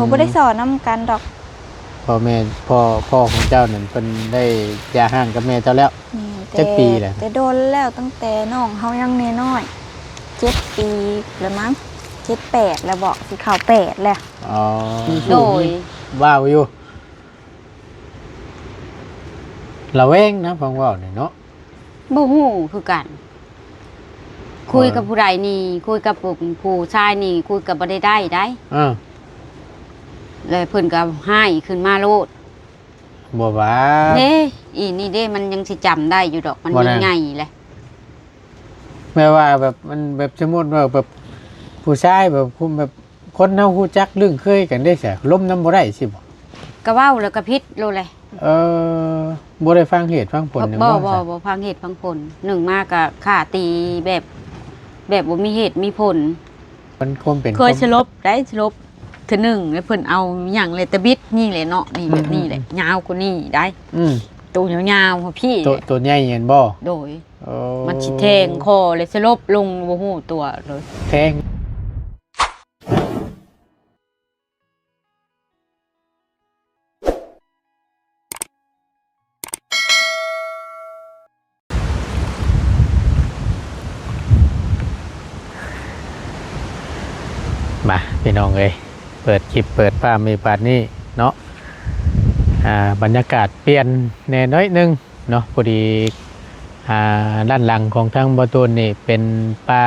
เขาบ่ได้สอนนำกันดอกพ่อแม่พ่อของเจ้านั่นเพิ่นได้หย่าร้างกับแม่เจ้าแล้วจักปีแหละแต่โดนแล้วตั้งแต่น้องเฮายังน้อย7 ปีแล้วมั้ง7 8แล้วบอกสิเข้า8แล้วอ๋อโดยว้าวอยู่ระแวงนะฟังเว้านี่เนาะบ่ฮู้คือกันคุยกับผู้ใดนี่คุยกับผู้ชายนี่คุยกับบ่ได้เลยเพิ่นก็ให้ขึ้นมาโลดบ่ว่าเด้อีนี่เด้มันยังสิจำได้อยู่ดอกมันยังไงแหละแม่ว่าแบบมันแบบสมมุติว่าแบบผู้ชายแบบคุมแบบคนเฮาฮู้จักเรื่องเคยกันได้ซะล้มน้ำบ่ได้สิบ่ก็เว้าแล้วก็ผิดโลเลยบ่ได้ฟังเหตุฟังผลบ่ฟังเหตุฟังผลหนึ่งมากก็ฆ่าตีแบบบ่มีเหตุมีผลมันคมเป็นเคยสลบได้สลบเทื่อหนึ่งแล้วเพิ่นเอาหยังเลยตะบิดนี่แหละเนาะนี่แบบนี้แหละยาวกว่านี้ได้ตัวยาวๆพี่ตัวใหญ่เห็นบ่โดยมันสิแทงคอเลยสลบลงบ่ฮู้ตัวเลยแทงมาพี่น้องเอ้ยเปิดคลิปเปิดภาพมีปาดนี้เนาะบรรยากาศเปลี่ยนแน่น้อยนึงเนาะพอดีด้านหลังของทางบ่ตูนนี่เป็นป่า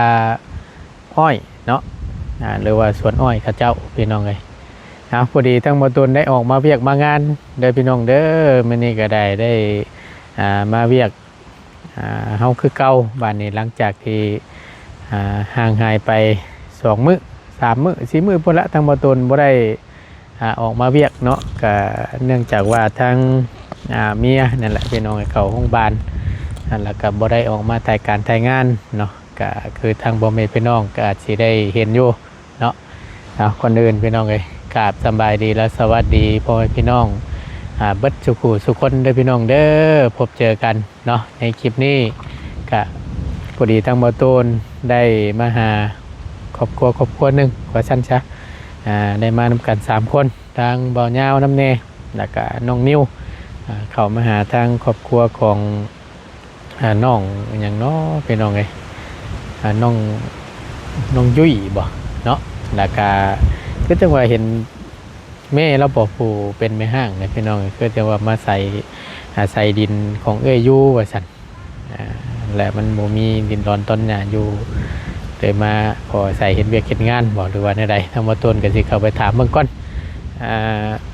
อ้อยเนาะหรือว่าสวนอ้อยข้าเจ้าพี่น้องเอ้ยพอดีทางบ่ตูนได้ออกมาเวียกมางานเด้อพี่น้องเด้อมื้อนี้ก็ได้มาเวียกเฮาคือเก่าบ้านนี้หลังจากที่ห่างหายไป2 มื้อ3 มื้อ4 มื้อพุ่นละทางบ่ตูนบ่ได้ออกมาเวียกเนาะก็เนื่องจากว่าทางเมียนั่นแหละพี่น้องเขาห้องบ้านแล้วก็บ่ได้ออกมาถ่ายการถ่ายงานเนาะก็คือทางบ่แม่พี่น้องก็อาจสิได้เห็นอยู่เนาะคนอื่นพี่น้องเอ้ยกราบสบายดีและสวัสดีพ่อแม่พี่น้องเบิดสุขุสุคนเด้อพี่น้องเด้อพบเจอกันเนาะในคลิปนี้ก็พอดีทางบ่ตูนได้มาหาครอบครัวหนึ่งว่าชั้นซะได้มานำกัน3 คนทางบ่าวยาวน้ำเนแล้วก็น้องนิ้วเข้ามาหาทางครอบครัวของน้องอย่างน้อพี่น้องไงน้องยุ้ยบ่เนาะแล้วก็คือจังว่าเห็นแม่เราบอกผู้เป็นแม่ห้างเนี่ยพี่น้องคือจังว่ามาใส่ดินของเอ้ยยู่ว่าสั่นและมันบ่มีดินดอนต้นหญ้าอยู่เลยมาพอใส่เห็นเวียกเห็นงานบอกหรือว่าในใดทางบ่ตูนก็สิเข้าไปถามเบิ่งก่อน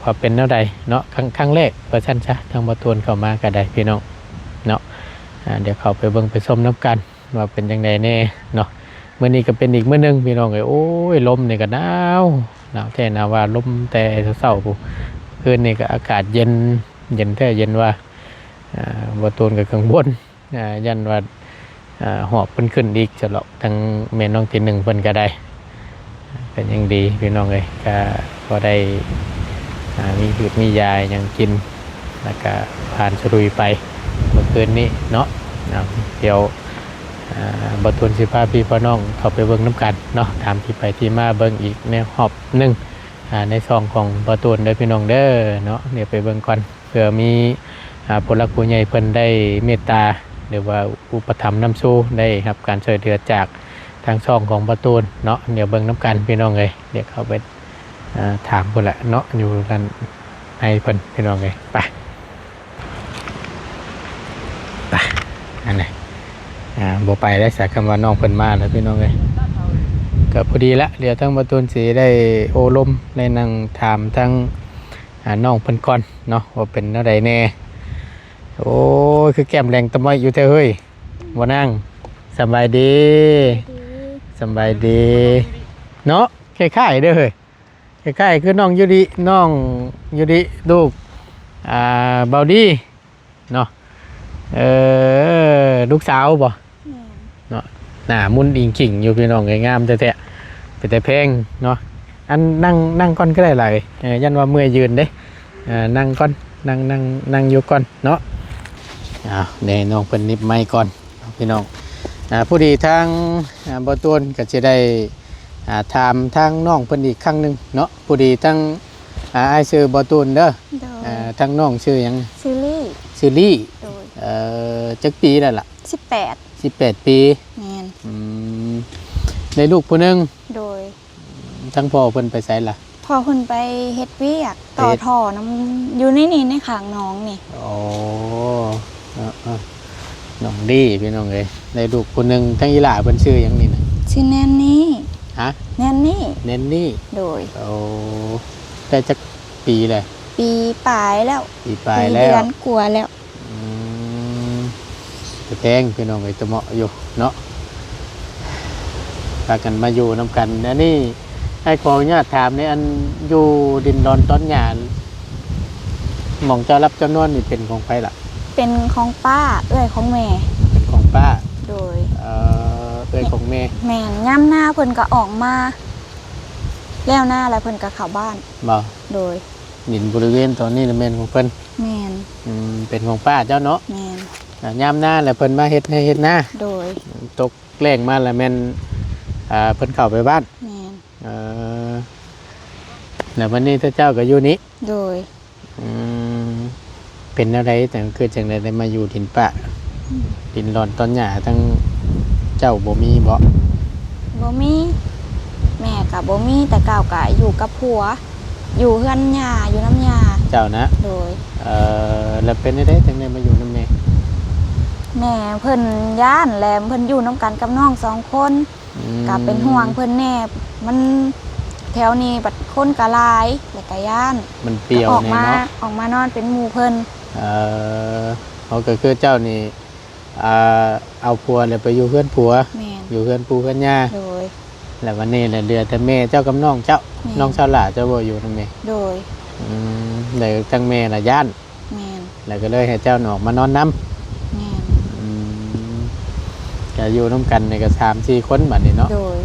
พอเป็นแนวใดเนาะครั้งแรกเวอร์ชันซะทางบ่ตูนเข้ามาก็ได้พี่น้องเนาะเดี๋ยวเข้าไปเบิ่งไปชมน้ำกันว่าเป็นจังไดแน่เนาะมื้อนี้ก็เป็นอีกมื้อนึงพี่น้องเอ้ยโอ้ยลมนี่ก็หนาวแท้หนาวว่าลมแต่เช้าๆพุ่นคืนนี้ก็อากาศเย็นแท้เย็นว่าบ่ตูนก็กังวลยันว่าหอบเพิ่นขึ้นอีกจะหรอกทางแม่น้องที่1เพิ่นก็ได้เป็นยังดีพี่น้องเอ้ยก็พอได้มีพืชมียายังกินแล้วก็ผ่านสรุยไปเมื่อคืนนี้เนาะเดี๋ยวบ่ตูนสิพาพี่พ่อน้องเข้าไปเบิ่งน้ำกันเนาะถามที่ไปที่มาเบิ่งอีกในหอบนึงในซองของบ่ตูนเด้อพี่น้องเด้อเนาะเดี๋ยวไปเบิ่งก่อนเผื่อมีผู้หลักผู้ใหญ่เพิ่นได้เมตตาหรือว่าอุปถัมภ์นำสู้ได้รับการช่วยเหลือจากทางช่องของบ่ตูนเนาะเดี๋ยวเบิ่งน้ำกันพี่น้องเอ้ยเดี๋ยวเข้าไปถามพุ่นละเนาะอยู่ด้านในเพิ่นพี่น้องเอ้ยไปอันไหนบ่ไปได้สักคำว่าน้องเพิ่นมาแล้วพี่น้องเอ้ยก็พอดีละเดี๋ยวทั้งบ่ตูนสิได้โอลมได้นั่งถามทั้งน้องเพิ่นก่อนเนาะว่าเป็นแนวใดแน่โอ้ยคือแก้มแรงตะม้อยอยู่แท้เฮ้ยบ่นั่งสบายดีเนาะคล้ายๆเด้อเฮ้ยคล้ายๆคือน้องยูริลูกเบาดีเนาะลูกสาวบ่เนาะหน้ามุนอิงกิ่งอยู่พี่น้องงามแท้ๆเป็นแต่เพลงเนาะอันนั่งก่อนก็ได้หลายยันว่าเมื่อยยืนเด้นั่งก่อนนั่งอยู่ก่อนเนาะเดี๋ยวน้องเพิ่นนิบไม้ก่อนพี่น้องผู้ดีทางบ่ตูนก็จะได้ถามทางน้องเพิ่นอีกครั้งนึงเนาะผู้ดีทาง อ้ายชื่อบอตูนเด้อ โดย ทั้งน้องชื่อหยัง ซีรีส์ ชื่อลี่ โดย จักปีแล้วล่ะ 18 18 ปี แม่น ได้ลูกผู้หนึง โดย ทั้งพ่อเพิ่นไปไสล่ะ พอเพิ่นไปเฮ็ดเวียกต่อ เฮ็ด ท่อน้ำอยู่นี่ในข้างน้องนี่ โอ้น้องดีพี่น้องเอ้ยได้ลูกผู้หนึงทั้งอีหล่าเพิ่นชื่อหยังนี่น่ะ ชื่อแนนนี่ ฮะ แนนนี่ เนนนี่ โดย โอ้ได้จักปีเลย ปีปลายแล้ว ปีปลาย ปี แล้ เดื ว อนกว่าแล้ว จะแพงพี่น้องไอ้ตะเหมาะอยู่เนาะพากันมาอยู่นำกันอันนี้ให้ขออนุญาตถามในอันอยู่ดินดอนต้นหญ้าหม่องเจ้ารับเจ้านอนนี่เป็นของใครล่ะ เป็นของป้าเอ้ยของแม่ เป็นของป้า โดย เอ้ยของแม่ แม่นย่ำหน้าเพิ่นก็ออกมา แล้วหน้าแล้วเพิ่นก็เข้าบ้าน บ่ โดย ดินบริเวณตอนนี้น่ะแม่นของเพิ่น แม่น เป็นของป้าเจ้าเนาะ แม่น ยามหน้าแล้วเพิ่นมาเฮ็ดให้เฮ็ดหน้า โดย ตกแรงมาแล้วแม่นเพิ่นเข้าไปบ้าน แม่น แล้ววันนี้ถ้าเจ้าก็อยู่นี้ โดย เป็นอะไรแต่คือจังไดได้มาอยู่ดินปะดินร้อนต้นหญ้าทั้งเจ้าบ่มีบ่ บ่มีแม่กับบ่มีแต่เก่าวก็อยู่กับผัว อยู่เฮือนย่าอยู่น้ำยา เจ้านะ โดย แล้วเป็นได้จังไดมาอยู่นำแม่ แม่เพิ่นย่านแหลมเพิ่นอยู่น้ำกันกับน้อง2 คนก็เป็นห่วงเพิ่นแน่มันแถวนี้บัดคนก็หลายแล้วก็ย่าน มันเปรี้ยว ออก แน่ มา เนาะ ออกมานอนเป็นหมู่เพิ่น เขาก็คือเจ้านี่เอาผัวแล้วไปอยู่เพื่อนผัว แม่น อยู่เพื่อนปู่เพื่อนย่า โดย แล้ววันนี้แหละเดือแต่แม่เจ้ากับน้องเจ้า แม่ น้องชาวหล่าเจ้าบ่อยู่นำแม่ โดย แล้วทั้งแม่น่ะย่าน แม่น แล้วก็เลยให้เจ้าหนออกมานอนน้ำ แม่น ก็อยู่น้ำกันนี่ก็3-4 คนบัดนี้เนาะ โดย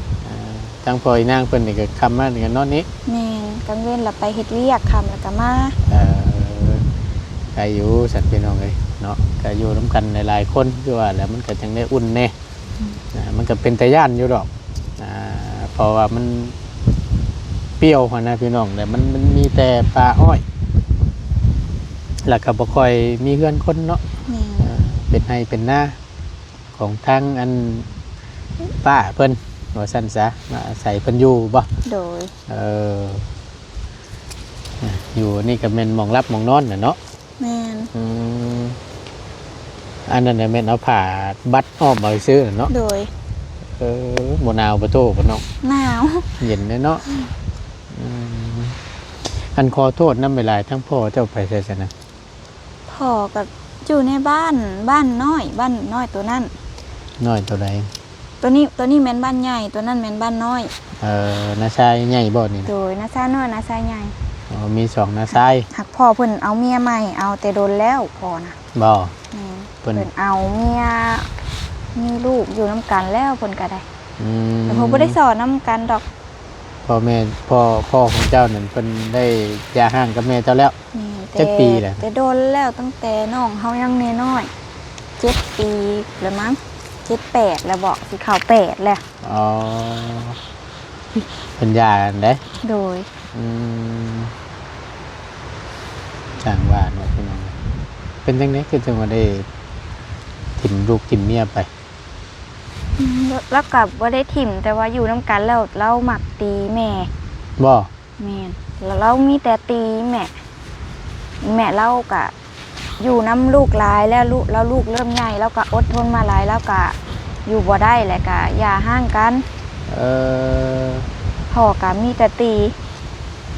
ทั้งพ่ออีนางเพิ่นนี่ก็คำมานี่ก็นอนนี้ แม่นกลางเว้นเราไปเฮ็ดเวียกค่ำแล้วก็มา ก็อยู่สัตว์พี่น้องเลยเนาะก็อยู่น้ำกันหลายๆคนคือว่าแล้วมันก็จังได้อุ่นแน่มันก็เป็นตาย่านอยู่ดอกเพราะว่ามันเปรี้ยวหัวนะพี่น้องแต่มันมีแต่ปลาอ้อยแล้วก็บ่ค่อยมีเพื่อนคนเนาะ แม่น เป็นให้เป็นหน้าของทางอันป้าเพิ่นว่าซั่นซะมาอาศัยเพิ่นอยู่บ่ โดย อยู่นี่ก็แม่นหมองรับหมองนอนน่ะเนาะ แม่น อันนั้นน่ะแม่นเอาผ้าบัดอ้อมเอาซื้อน่ะเนาะ โดย บ่หนาวบ่โตบ่เนาะ หนาว เย็นเนาะอันขอโทษนำเวลาทั้งพ่อเจ้าไปไสซะนะ พ่อกับอยู่ในบ้านน้อยตัวนั้น น้อยเท่าใด ตัวนี้แม่นบ้านใหญ่ตัวนั้นแม่นบ้านน้อย น้าชายใหญ่บ่นี่ โดยนาซาน้อยนาซาใหญ่ มี2น้าชาย หักพ่อเพิ่นเอาเมียใหม่เอาแต่โดนแล้วพ่อนะ บ่ แม่น เพิ่น เพิ่นเอาเมียมีลูกอยู่น้ำกันแล้วเพิ่นก็ได้ อืม แต่ผมบ่ได้สอนน้ำกันดอก พ่อแม่พ่อของเจ้านั่นเพิ่นได้หย่าร้างกับแม่เจ้าแล้ว แม่น จักปีแหละ แต่โดนแล้วตั้งแต่น้องเฮายังน้อย7 ปีแล้วมั้ง7 8แล้วบอกสิเข้า8แล้ว อ๋อเป็นยากันเด้ โดย ช่างว่าเนาะพี่น้องเป็นจังได๋คือจังว่าได้ถิ่มลูกถิ่มเมียไป แล้วกับว่าได้ถิ่มแต่ว่าอยู่น้ำกันแล้วเราหมักตีแม่ บ่ แม่นแล้วเรามีแต่ตีแม่เรากะอยู่น้ำลูกหลายแล้วลูกเริ่มใหญ่แล้วก็อดทนมาหลายแล้วก็อยู่บ่ได้แหละก็อย่าห่างกัน เออ พ่อกะมีแต่ตี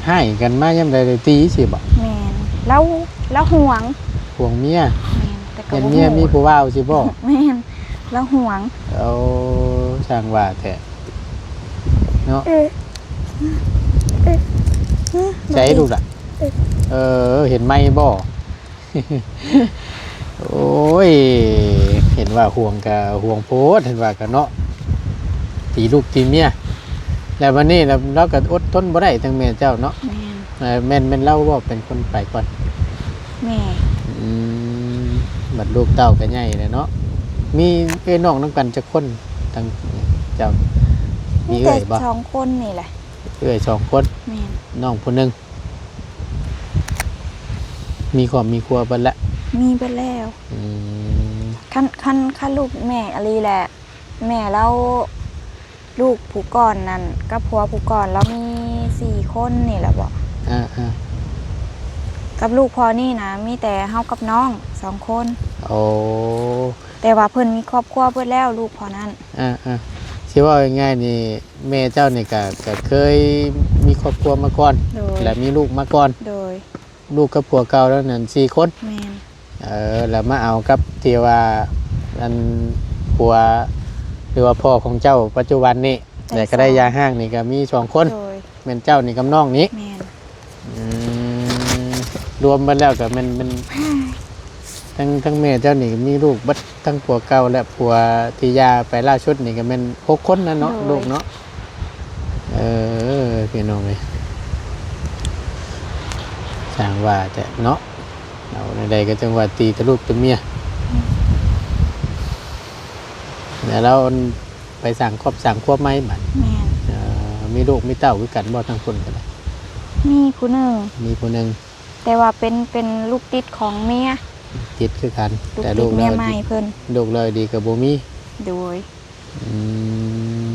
ให้กันมายามใดได้ตีสิบ่ แม่นแล้วห่วง ห่วงเมีย แม่นแต่ก็ เห็น บ่ เมียมีผู้ว่าวสิบ่ แม่นแล้วห่วง เอาช่างว่าแท้เนาะใช้ดูล่ะเห็นไหมบ่ โอ้ยเห็นว่าห่วงกับห่วงโพดเห็นว่ากันเนาะตีลูกตีเมียแล้ววันนี้เราก็อดทนบ่ได้ทั้งแม่เจ้าเนาะ แม่น แม่นเล่าว่าเป็นคนไปก่อน แม่ บัดลูกเต้ากันใหญ่เลยเนาะมีน้องน้ำกันจะคนทั้งเจ้ามี มีแต่ บ่ 2 คนนี่แหละ 2 คน แม่น น้องผู้หนึง มีครอบมีครัวเบิดละ มีไปแล้ว อืม ขั้นลูกแม่อะไรแหละ แม่แล้วลูกผู้ก่อนนั่นกับผัวผู้ก่อนแล้วมี4 คนนี่แหละบอก อ่า กับลูกพอนี่นะมีแต่เฮากับน้อง2 คน โอ้ แต่ว่าเพิ่นมีครอบครัวเบิดแล้วลูกพอนั้น สิว่าง่ายๆนี่แม่เจ้านี่ก็เคยมีครอบครัวมาก่อน โดย และมีลูกมาก่อน โดย ลูกกับผัวเก่าแล้วนั่น4 คน แม่น แล้วมาเอากับที่ว่าอันผัวหรือว่าพ่อของเจ้าปัจจุบันนี้แต่ก็ได้ยาห้างนี่ก็มี2 คน โดย แม่นเจ้านี่กับน้องนี้ แม่น อืมรวมกันแล้วก็มันทั้งแม่เจ้านี่มีลูกเบัดทั้งผัวเก่าและผัวที่ยาไปล่าชุดนี่ก็แม่น6 คนนะเนาะลูกเนาะพี่น้องเลยสร้างว่าแต่เนาะเอาใดๆก็จังว่าตีตะลูกตะเมียแล้วเราไปสั่งครอบสั่งควบไม้บัด แม่น มีลูกมีเต้าคือกันบ่ทั้งคนกันเลย มีผู้หนึง มีผู้หนึง แต่ว่าเป็นลูกติดของเมีย ติดคือกัน ลูก แต่ ติ ลู ด ก เมี เรา ยใหม่เพิ่น ลูกเลยดีกับบ่มี โดย อืม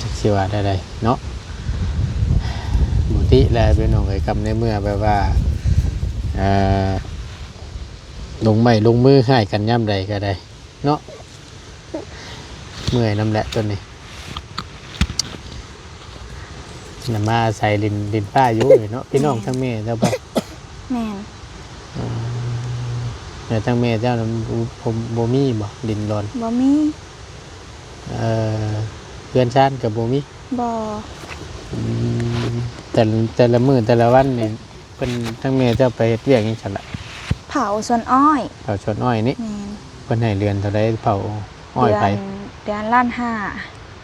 จักสิว่าได้เนาะบุติแลเป็นน้องไอ้กำในเมื่อแบบว่าลงไม้ลงมือให้กันย่ำใดก็ได้เนาะเมื่อยน้ำแหละตัวนี้น่ะมาใส่ลินป้าอยู่เนาะพี่น้องทั้งแม่เจ้าบ่ แม่น แต่ทั้งแม่เจ้านั้นผมบ่มีบ่ดินร้อน บ่มี เพื่อนชาติกับบ่มี บ่ อืมแต่ละมื้อแต่ละวันนี่เพิ่นทั้งแม่เจ้าไปเฮ็ดเวียกจังซั่นล่ะ เผาสวนอ้อย เผาชนอ้อยนี่ แม่น เพิ่นให้เรือนเท่าใดเผาอ้อยไป เดือนล้านห้า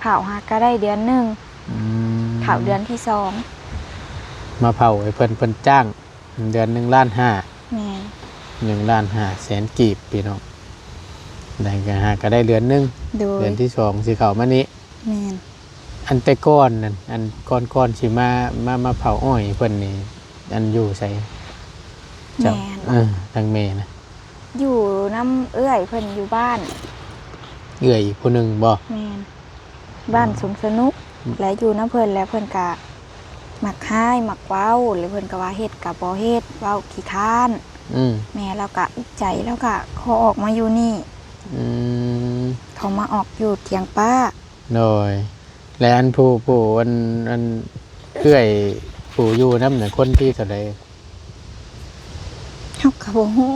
เผาหาก็ได้เดือนหนึง อืม เผาเดือนที่2 มาเผาให้เพิ่นจ้างเดือน1.5 ล้าน แม่น 1.5 ล้านแสนกีบพี่น้องได้ก็หาก็ได้เดือนหนึง โดย เดือนที่2สิเข้ามานี้ แม่น อันแต่ก้อนนั่นอันก้อนสิมาเผาอ้อยเพิ่นนี่อันอยู่ไสเจ้า แม่น ทางแม่นะ อยู่น้ำเอื้อยเพิ่นอยู่บ้าน เอื้อยอีกผู้หนึงบ่ แม่นบ้านสมสนุก และอยู่น้ำเพิ่นแล้วเพิ่นก็มักให้มักเว้าหรือเพิ่นก็ว่าเฮ็ดก็บ่เฮ็ดเว้าขี้ค้าน อืม แม่เราก็อุกใจแล้วก็ขอออกมาอยู่นี่ อืม เขามาออกอยู่เถียงป้า โดยและอันผู้อันเอื้อยผู้อยู่นำน่ะคนที่เท่าใด เฮาก็บ่ฮู้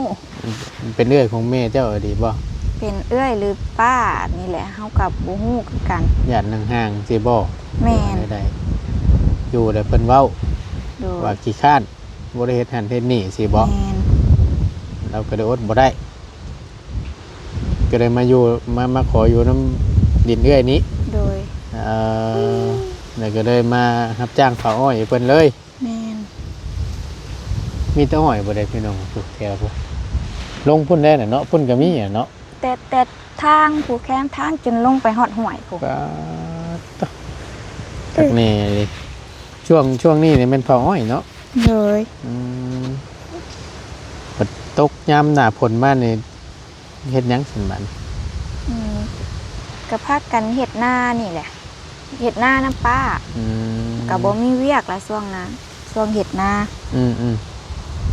เป็นเอื้อยของแม่เจ้าดีบ่ เป็นเอื้อยหรือป้านี่แหละเฮาก็บ่ฮู้คือกัน ญาติห่างๆสิบ่ แม่น ได้อยู่แล้วเพิ่นเว้า โดย ว่าขี้ข้านบ่ได้เฮ็ดหันเฮ็ดนี่สิบ่ แม่น เราก็เลยอดบ่ได้ ก็เลยมาอยู่มาขออยู่น้ำดินเอื้อยนี้ โดย แล้วก็เลยมารับจ้างเผาอ้อยให้เพิ่นเลย แม่น มีแต่อ้อยบ่ได้พี่น้องปลูกแถวพวกลงพุ่นได้น่ะเนาะพุ่นก็มีอ่ะเนาะ แต่ทางผู้แคมทางจนลงไปฮอดห้วยพุ่น ก็ตักแน่เลยช่วงนี้นี่มันเผาอ้อยเนาะ โดย ฝนตกยามหน้าฝนมานี่เฮ็ดหยังซั่นบัด ก็พากันเฮ็ดหน้านี่แหละเฮ็ดหน้าน้ำป้า ก็บ่มีเวียกละช่วงนั้นช่วงเฮ็ดนา อืม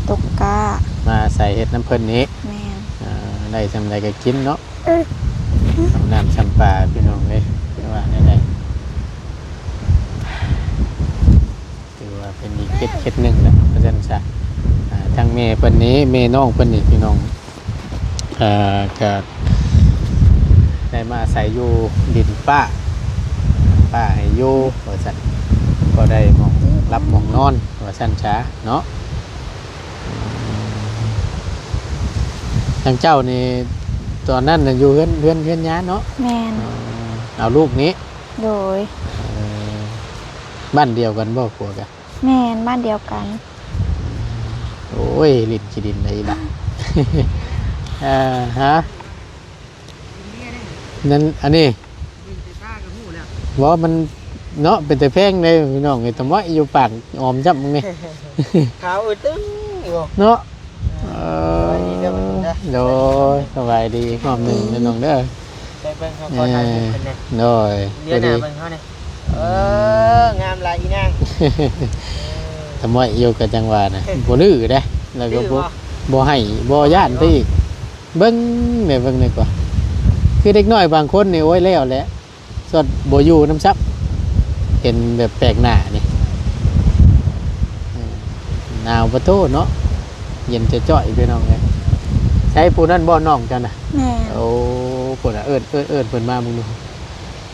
ตกกา มาใส่เฮ็ดน้ำเพิ่นนี้ แม่น ได้จำใดก็กินเนาะน้ำชำปลาพี่น้องเลยถือว่าได้ถือว่าเป็นอีกเคล็ดหนึ่งแหละเพราะฉะนั้นซะทางเมย์เพิ่นนี้เมย์น้องเพิ่นนี่พี่น้องก็ได้มาใส่อยู่ดินป้าให้อยู่ว่าซั่นก็ได้หมองรับหมองนอนว่าซั่นช้าเนาะทางเจ้านี่ตอนนั้นน่ะอยู่เฮือนย้าเนาะ แม่น เอาลูกนี้ โดย บ้านเดียวกันบ่ผัวกัน แม่นบ้านเดียวกัน โอ้ยลิ้นขี้ดินเลยล่ะ ฮะนั่นอันนี้ว่ามัน เนาะเป็นแต่แพงเลยพี่น้องไอ้ตะมอยอยู่ปากออมจับมึงนี่ ขาวอึดตึ้งอยู่ เนาะโดยสบายดีหอมหนึ่งเด้อน้องเด้อ ไปเบิ่งเขาขอถ่ายรูปกันนะ โดย เดี๋ยวหน้าเบิ่งเขาเนี่ยงามหลายอีนาง ตะมอยอยู่กับจังหวะน่ะบ่ดื้อเด้แล้วก็ ดื้อ บ่ให้บ่ย่านไปอีกเบิ่งได้เบิ่งได้กว่าคือเด็กน้อยบางคนนี่โอ้ยแล้วแหละสดบ่อยู่น้ำซับเห็นแบบแปลกหน้านี่หนาวประโตเนาะเย็นจะจ่อยพี่น้องเลยใช้ผู้นั้นบ่น้องจังน่ะ แม่ โอ้ปวดเอิดเพิ่นมามึงดู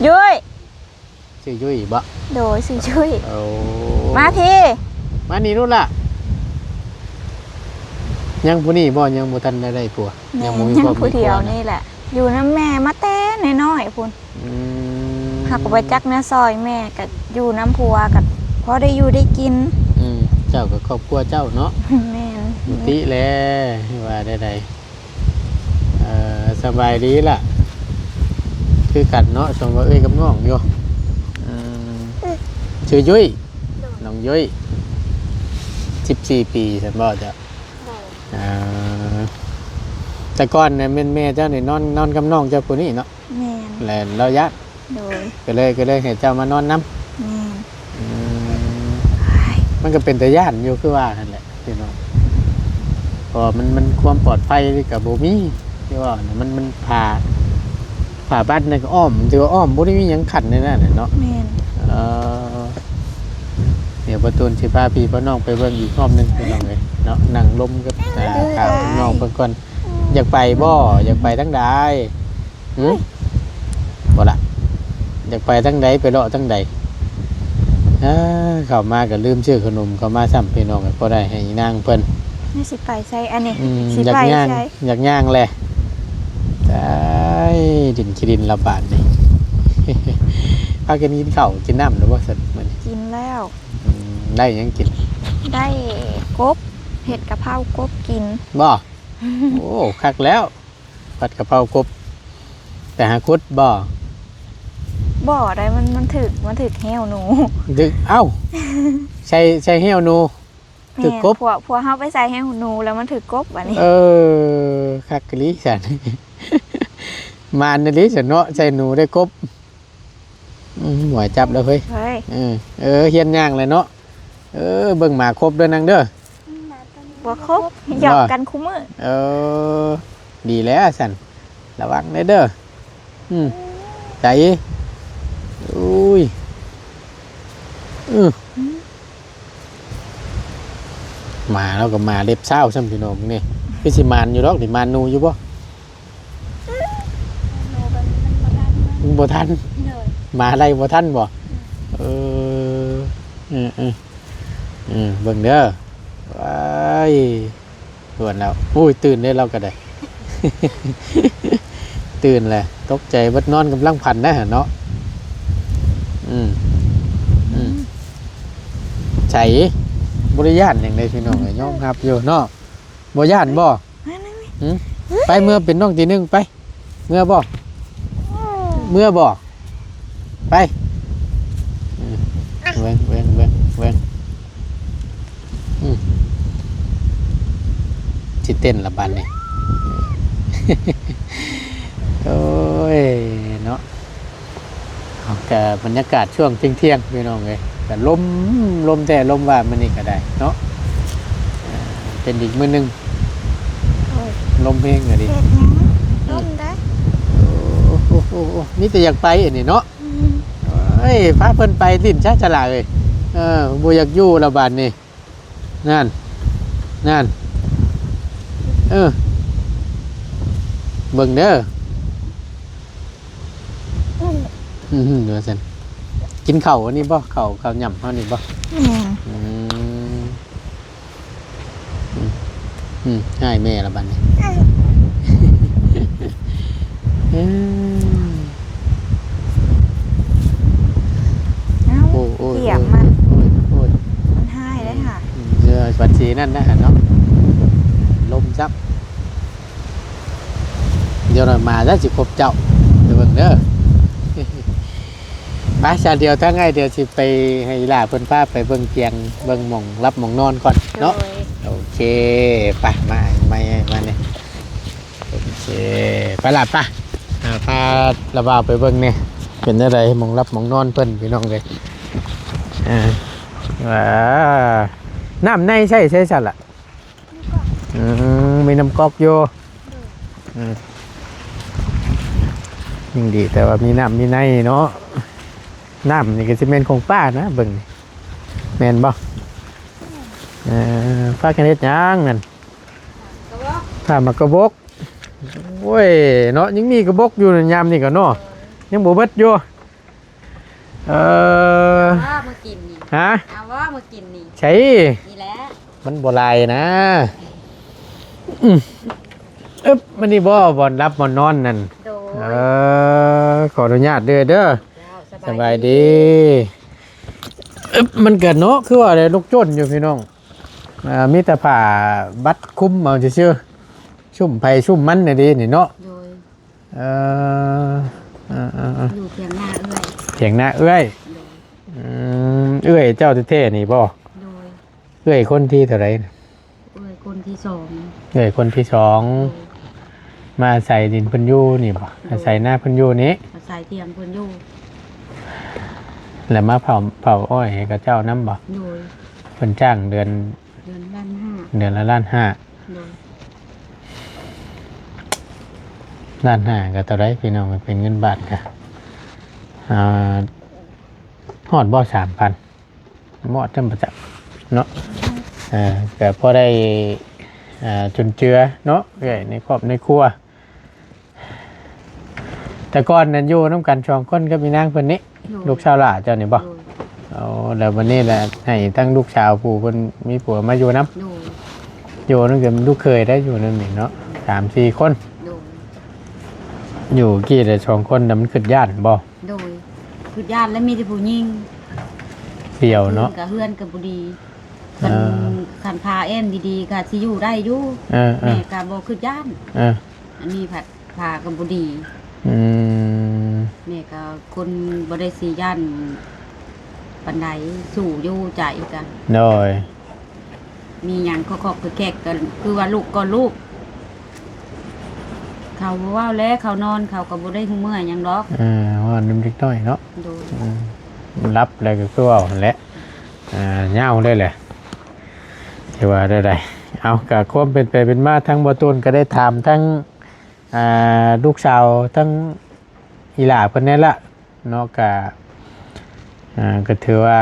ยุ้ย ชื่อยุ้ยบ่ โดยสิยุ้ย โอ้ มาพี่ มานี่นู่นล่ะยังผู้นี้บ่ยังบ่ทันได้ผัว แม่ บ่มี ยัง ครอบ ผู้เดียว มีครั นี่แหละ อยู่น้ำแม่มาแต่น้อยๆพุ่น อืม หักไปจักเนื้อซอยแม่ก็อยู่น้ำพัวกับพอได้อยู่ได้กิน เจ้ากับครอบครัวเจ้าเนาะ แม่น มุติแลว่าได้สบายดีล่ะ คือกันเนาะสมว่าเอ้ยกับน้องอยู่ชื่อยุ้ยน้องยุ้ย14 ปีฉันบอกจ้ะแต่ก่อนเนี่ยแม่เจ้าเนี่ยนอนกับน้องเจ้าคนนี้เนาะ แม่น แล้วเรายัด โดย ก็เลยให้เจ้ามานอนน้ แม่น ำมันก็เป็นแต่ย่านอยู่คือว่านั่นแหละพี่น้องเพราะมันความปลอดภัยกับโบมี่ที่ว่าเนี่ยมันผ่าบ้านในก็อ้อมถือว่าอ้อมบ่ได้มีหยังขัดในนั่นน่ะเนาะ แม่น เดี๋ยวประตูนสิพาพี่พ่อน้องไปเบิ่งอีกรอบหนึงพี่น้องเลยเนาะนั่งลมกับข่าวพี่น้องเพิ่นก่อนอยากไปบ่อยากไปทั้งใดบ่ล่ะอยากไปทั้งใดไปเลาะทั้งใดเข้ามาก็ลืมชื่อขนมเข้ามาซ้ำพี่น้องก็บ่ได้ให้นางเพิ่น นี่สิไปใส่อันนี้สิ อยาก ไป ย่าง ใส่ อยากย่างแหละได้ดินขี้ดินระบาดนี่ พากันกินข้าวกินน้ำหรือว่าสัตว์มัน กินแล้ว ได้หยังกิน ได้กบเห็ดกะเพรากบกิน บ่ โอ้คักแล้วผัดกะเพรากบ แต่หาคุดบ่ บ่อได้มันถึกแห้วหนู ดึกเอ้า ใช่เหี้ยวหนู ถึกกบ แม่นพวกเฮาไปใส่แห้วหนูแล้วมันถึกกบอันนี้ คักกะลิสัน มาในลิสันเนาะใช่หนูได้กบหมวยจับแล้วเฮ้ย เฮ้ย เฮียนย่างเลยเนาะเบิ่งหมาครบด้วยนางเด้อ บ่ครบหยอกกันคุมื้อ ดีแล้วสันระวังเด้อใจอุ้ยมาแล้วก็มาเล็บเศร้าซ้ำพี่น้องนี่พี่สิมานอยู่ดอกดิมานนูอยู่บ่บ่ทันมาอะไรบ่ทันบ่เบิ่งเด้อว้ายส่วนแล้วอุ้ยตื่นได้เราก็ได้ ตื่นแหละตกใจวัดนอนกำลังพันนะเนาะใช่บริยานอย่างไรพี่น้องย่อมครับอยู่เนาะบริยานบ่ไปเมื่อเป็นน้องทีนึงไปเมื่อบ่ไปเว้งจิเต้นละบันนี่ โอ้ยเนาะแต่บรรยากาศช่วงเที่ยงพี่น้องเลยแต่ลมแต่ลมว่ามันนี่ก็ได้เนาะเป็นอีกมื้อนึงลมเพลงอะดิ เฮ็ดหยังร่มได้ โอ้นี่แต่อยากไปอันนี้เนาะพาเพิ่นไปลิ้นชาฉลาดเลยบ่อยากอยู่ละบาดนี่นั่นเบิ่งเด้อเดี๋ยวซั่นกินข้าวอันนี้บ่ข้าวหย่ำเฮานี่บ่ ให้แม่ละบัดนี้ เกี่ยมมันให้ได้ค่ะ เจอบัญชีนั่นนะเนาะลมซับเดี๋ยวหน่อยมาแล้วสิครบเจ้าเดี๋ยวเบิ่งเด้อ ไปชาเดียวทั้งไงเดี๋ยวสิไปให้อีหล่าเพิ่นพาไปเบิ่งเตียงเบิ่งหม่องรับหม่องนอนก่อนเนาะ โดย โอเคไปมาเนี่ยโอเคไปหลับปะพาระบาวไปเบิ่งเนี่ยเป็นอะไรหม่องรับหม่องนอนเพิ่นพี่น้องเลยว้าน้ำในใช่สัตว์ล่ะมีน้ำก๊อกอยู่ยิ่งดีแต่ว่ามีน้ำมีในเนาะน้ำนี่ก็จะเป็นของป้านะเบิ่งแมนบ่ป้ากันเฮ็ดหยังนั่นถ้ามากระบกโอ้ยเนาะยังมีกระบกอยู่ในยามนี่ก็เนาะยังบ่เบิดอยู่ว่ามากินนี่ ฮะ เอาว่ามากินนี่ ใช่ นี่แหละ มันบ่ลายนะมันนี่บ่นรับบ่นนอนนั่น โดย ขออนุญาตเด้อสบายดีมันเกิดเนาะคือว่าอะไรลูกจ้นอยู่พี่น้องมีแต่ผ้าบัดคุ้มเอาซื่อๆชุ่มไผชุ่มมันน่ะดีนี่เนาะ โดย อยู่เพียงหน้าเอื้อย เถียงหน้าเอื้อยเอื้อยเจ้าเท่ๆนี่บ่ โดย เอื้อยคนที่เท่าไหร่ เอื้อยคนที่สอง เอื้อยคนที่สองมาใส่ดินเพิ่นอยู่นี่บ่ใส่หน้าเพิ่นอยู่นี้ อาศัยเทียงคนอยู่ แล้วมาเผาอ้อยให้กับเจ้าน้ำบ่ โดย เพิ่นจ้างเดือน เดือนละห้า เดือนละ1,500,000 โดย 1,500,000ก็เท่าไรพี่น้องเป็นเงินบาทก็ฮอดบ่3,000เหมาะจำประจักเนาะก็พอได้จุนเจือเนาะในครอบในครัวแต่ก่อนนั้นอยู่น้ำกันสองคนก็มีนางเพิ่นนี้ลูกชาวหล่าเจ้านี่บ่ โดย เอาแล้ววันนี้แหละให้ทั้งลูกชาวปู่เพิ่นมีผัวมาอยู่นำ โดย อยู่นั่นก็ลูกเคยได้อยู่นั่นนี่เนาะ3-4 คน โดย อยู่กี่แต่2 คนน่ะมันขึ้นย่านบ่ โดยคือญาติและมีแต่ผู้หญิง เดี่ยวเนาะ กับเพื่อนกับบุดีขันพาเอ็มดีๆค่ะที่อยู่ได้อยู่ เอ แม่ อ กับโบคือญาติ อันนี้ผัดพากับบุดี อืม แม่กับคนบริสีย่านปันไดสู่อยู่ใจกัน โดย มีอย่างขอกๆแกกกันคือว่าลูกก็ลูก เขาว่าแล้วเขานอนเขากับบุได้เมื่อยหยังดอก ว่าน้ำเล็กน้อยเนาะ โดย มันรับอะไรก็คือว่าหั่นแหละเหย้าได้แหละที่ว่าได้เอากับความเป็นไปเป็นมาทั้งบ่ตูนก็ได้ถามทั้งลูกสาวทั้งอีหล่าเพิ่นนั่นละเนาะก็ถือว่า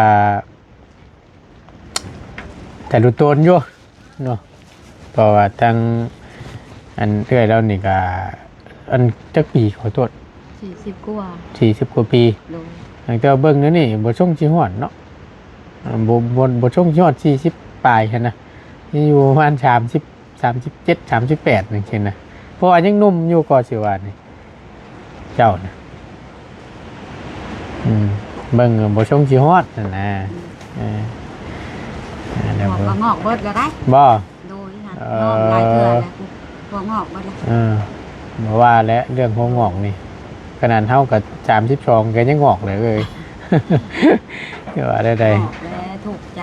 แต่รู้ตนอยู่เนาะเพราะว่าทั้งอันเรื่อยแล้วนี่ก็อันจักปีขอโทษ 40 กว่า 40 กว่าปี โดย ตั้งแต่เบิ่งนี่บ่ช่วงสิฮอดเนาะบ่ช่วงสิฮอด40ปลายคั่นนะนี่อยู่ประมาณ30 37 38จังซี่นะเพราะว่ายังหนุ่มอยู่ก็สิว่านี่เจ้านะเบิ่งบ่ช่วงสิฮอดนั่นนะหอกก็งอกเบิดแล้วได้ บ่ โดยค่ะงอกหลายเทื่อแล้วพองอกเบิดแล้ว บ่ว่าแล้วเรื่องของงอกนี่ขนาดเท่ากับ32ก็ยังงอกเลย ก็ว่าได้ งอกแล้วถูกใจ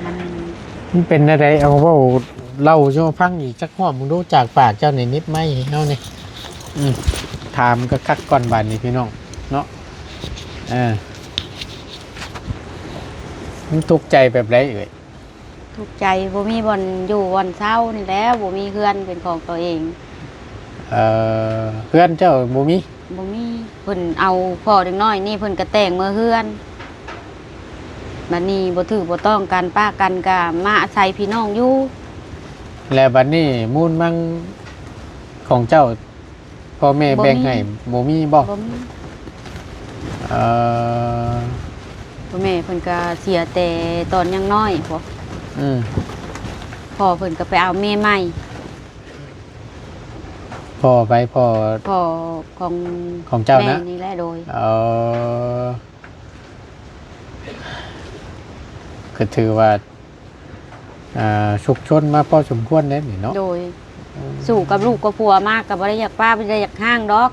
มัน มันเป็นอะไรเอาเว่าเล่าช่วฟังอีกสักข้อมึงรู้จากปากเจ้าในนิดไหมเฮานี่ถามก็คักก่อนบานนี้พี่น้องเนาะมันทุกข์ใจแบบไรเอ่ย ถูกใจบ่มีบ่อนอยู่บ่อนเช้านี่แหล้วบ่มีเพื่อนเป็นของตัวเอง เพื่อนเจ้าบ่มี บ่มีเพิ่นเอาพ่อเด็กน้อยนี่เพิ่นก็แต่งเมื่อเฮือนบัดนี้บ่ถือบ่ต้องกันป้ากันก็มาอาศัยพี่น้องอยู่ แล้วบัดนี้มูลมั่งของเจ้าพ่อแม่แบ่งให้บ่มีบ่ บ่มี เอ่อ พ่อแม่เพิ่นก็เสียแต่ตอนยังน้อยพ่อเพิ่นก็ไปเอาเมียใหม่ พ่อไปพ่อ พ่อของ เจ้านะ แม่นี่แหละโดย ก็ถือว่าชุกชนมาพอสมควรแล้วนี่เนาะ โดยสู่กับลูกกับผัวมากกับบ่ได้อยากป้าบ่ได้อยากห้างดอก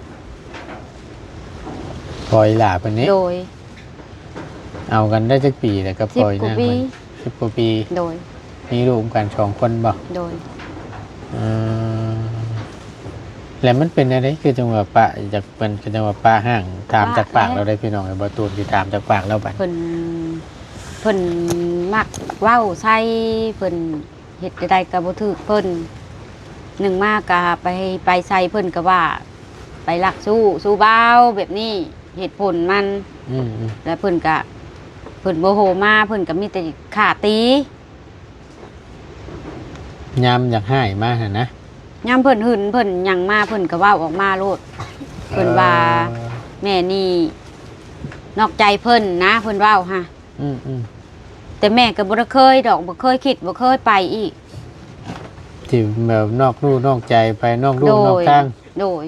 พลอยหลาเพิ่นนี้ โดย เอากันได้จักปีแล้วก็พลอย 10 กว่า นะ ปี 10 กว่าปี โดย มีลูกกัน2 คนบ่ โดย เออแล้วมันเป็นอะไรคือจังหวะปะจากเป็นคือจังหวะปะห้างถามจากปากเราได้พี่น้องไอ้บ่ตูนสิถามจากปากเราบัด เพิ่นมักเว้าใส่เพิ่นเฮ็ดใดๆก็บ่ถูกเพิ่นหนึ่งมากก็ไปใส่เพิ่นก็ว่า ไปลักสู้บ้าวแบบนี้เหตุผลมัน อืม แล้วเพิ่นโมโหมาเพิ่นก็มีแต่ขาตี ยามอยากให้มาหั่นนะ ย่ำเพิ่นหึนเพิ่นหยังมาเพิ่นก็เว้าออกมาโลดเพิ่นว่าแม่นี่นอกใจเพิ่นนะเพิ่นเว้าฮะ อืม แต่แม่ก็บ่ได้เคยดอกบ่เคยคิดบ่เคยไปอีก ที่แบบนอกลู่นอกใจไปนอกลู่นอกทาง โดย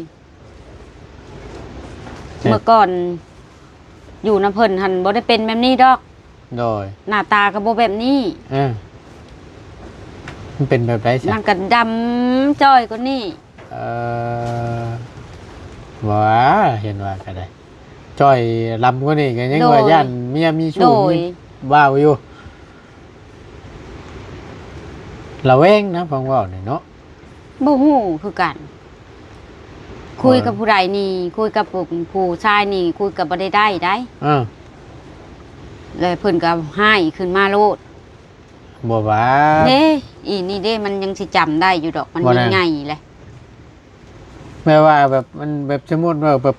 เมื่อก่อน อยู่น้ำเพิ่นหันบ่ได้เป็นแบบนี้ดอก โดย หน้าตาก็บ่แบบนี้ มันเป็นแบบไรสิ มันก็ดำจ้อยกว่านี้ เออว้าเห็นว่าก็ได้จ้อยลำกว่านี่ก็ยังว่าย่านเมียมี โด ชู้ ย มีว้าวอยู่ระแวงนะฟังเว่านี่เนาะ บ่ฮู้คือกัน คุยกับผู้ใดนี่ คุยกับผู้ชายนี่ คุยกับบ่ได้ อ่า แล้วเพิ่นก็ให้ขึ้นมาโลด บ่ว่า เด้อีนี่เด้มันยังสิจำได้อยู่ดอกมัน บ่ ยั ได้ งไงแหละ แม้ว่าแบบมันแบบสมมุติว่าแบบ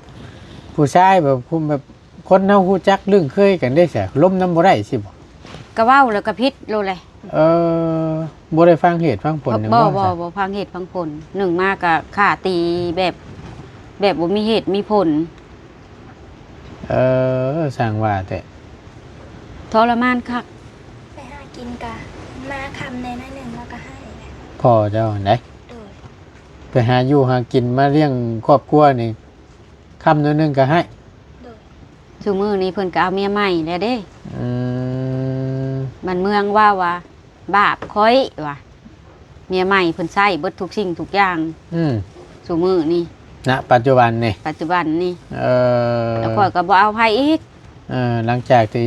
ผู้ชายแบบคุมแบบคนเฮาฮู้จักเรื่องเคยกันได้ซะล้มน้ำบ่ได้สิบ่ ก็เว้าแล้วก็พิษโลดเลย เออบ่ได้ฟังเหตุฟังผลเนี่ย บ่ ซะ บ่ฟังเหตุฟังผลหนึ่งมากก็ฆ่าตีแบบบ่มีเหตุมีผล เออสร้างว่าแต่ ทรมานคัก ไปหากินกะมาคำในนั้นหนึ่งแล้วก็ให้ พ่อเจ้าไหน โดย ไปหาอยู่หากินมาเลี้ยงครอบครัวนี่ค่ำนึงก็ให้ โดย ซุมื้อนี้เพิ่นก็เอาเมียใหม่แล้วเด้ อืม มันเมืองว่าบาปค่อยว่ะเมียใหม่เพิ่นใช้เบิดทุกสิ่งทุกอย่าง อืม ซุมื้อนี้ ณปัจจุบันนี่ ปัจจุบันนี่ เออ แล้วข้อยก็บ่เอาไผอีก หลังจากที่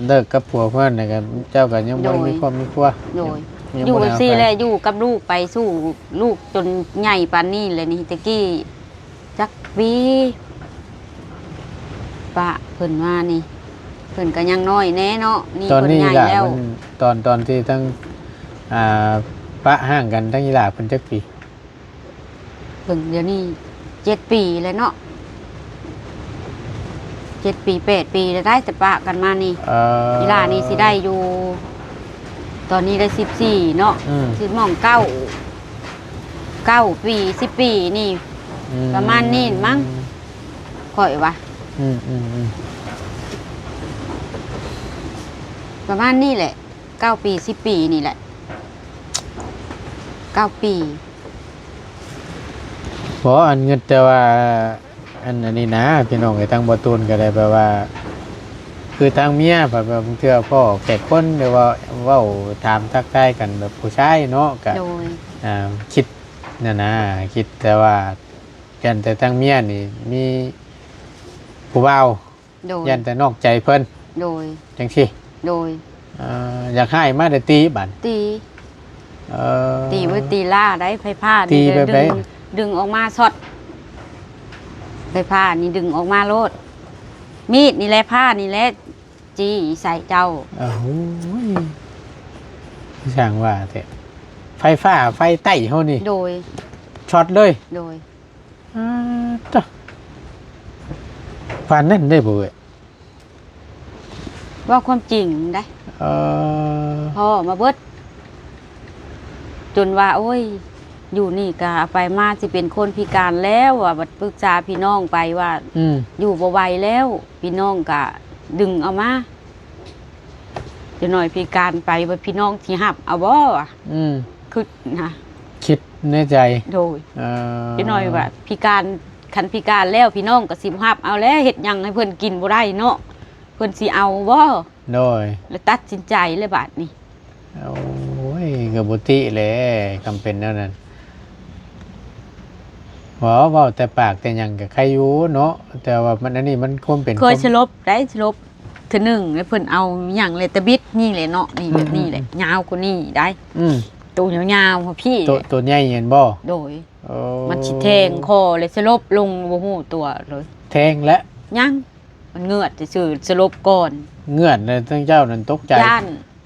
เลิกกับผัวเพื่อนนะครับเจ้าก็ยังบ่ โดย มีครอบมีครัว โดย ยัง อยู่ บ่ แบ ได้ บ เา ซี่ ไป แหละอยู่กับลูกไปสู้ลูกจนใหญ่ปานนี้เลยนี่ตะกี้จักปีปะเพิ่นมานี่เพิ่นก็ยังน้อยแน่เนาะนี่ ตอน เพิ่น นี้ ใหญ่ ล่ะ แล้ว มันตอนที่ทั้งอ่าปะห่างกันทั้งอีหลาเพิ่นจักปี เพิ่นเดี๋ยวนี้7 ปีแล้วเนาะ7 ปี8 ปีแล้วได้แต่ปะกันมานี่ เวลานี่สิได้อยู่ ตอนนี้ได้14เนาะ อืม สิมอง9 ปี10 ปีนี่ ประมาณนี้มั้ง ข่อยว่า อืม ประมาณนี้แหละ9 ปี10 ปีนี่แหละ9 ปี เพราะอันเงินแต่ว่าอันนี้นะพี่น้องไอ้ทางบ่ตูนก็ได้แปลว่า คือทางเมียแบบบางเทื่อพ่อแขกคนหรือว่าเว้าถามทักทายกันแบบผู้ชายเนาะก็ โดย คิดนะคิดแต่ว่ายันแต่ทางเมียนี่มีผู้เว้า โดย ยันแต่นอกใจเพิ่น โดย จังซี่ โดย อยากให้มาได้ตีบัด ตี เอ่อ ตีไว้ตีล่าได้ไฟผ้า ตี นี่ แบบไหน ดึงออกมาช็อตไฟผ้านี่ดึงออกมาโลด มีดนี่แหละผ้านี่แหละจีใส่เจ้า โอ้โหช่างว่าแต่ไฟฟ้าไฟใต้เฮานี่ โดย ช็อตเลย โดย จ้ะปานนั้นได้บ่เอ้ย ว่าความจริงได้ เออ พ่อมาเบิด จนว่า โอ้ย อยู่นี่ก็เอาไปมาสิเป็นคนพิการแล้วว่าบัดปรึกษาพี่น้องไปว่า อืม อยู่บ่ไหวแล้ว พี่น้องก็ดึงเอามาจะหน่อยพิการไปว่าพี่น้องที่หับเอาบ่อะ อืม คือนะ คิดในใจ โดย เออ จะหน่อยว่าพิการคันพิการแล้วพี่น้องก็สิบ่หับเอาแล้วเฮ็ดหยังให้เพิ่นกินบ่ได้เนาะเพิ่นสิเอาบ่ โดย แล้วตัดสินใจเลยบาดนี้ โอ้ยก็บ่ติแหละจำเป็นแนวนั้น เว้าแต่ปากแต่หยังก็ใครอยู่เนาะแต่ว่ามันอันนี้มันควรเป็น เคยสลบได้สลบเทื่อหนึงแล้วเพิ่นเอาหยังเลยตะบิดนี่แหละเนาะนี่แบบนี้แหละยาวกว่านี้ได้ อืม ตัวยาวๆค่ะพี่ ตัวใหญ่เห็นบ่ โดย โอ้ มันสิแทงคอเลยสลบลงบ่ฮู้ตัวเลย แทงและ ยังมันเงือดซื่อๆสลบก่อน เงื่อนเลยทั้งเจ้านั่นตกใจ ย่าน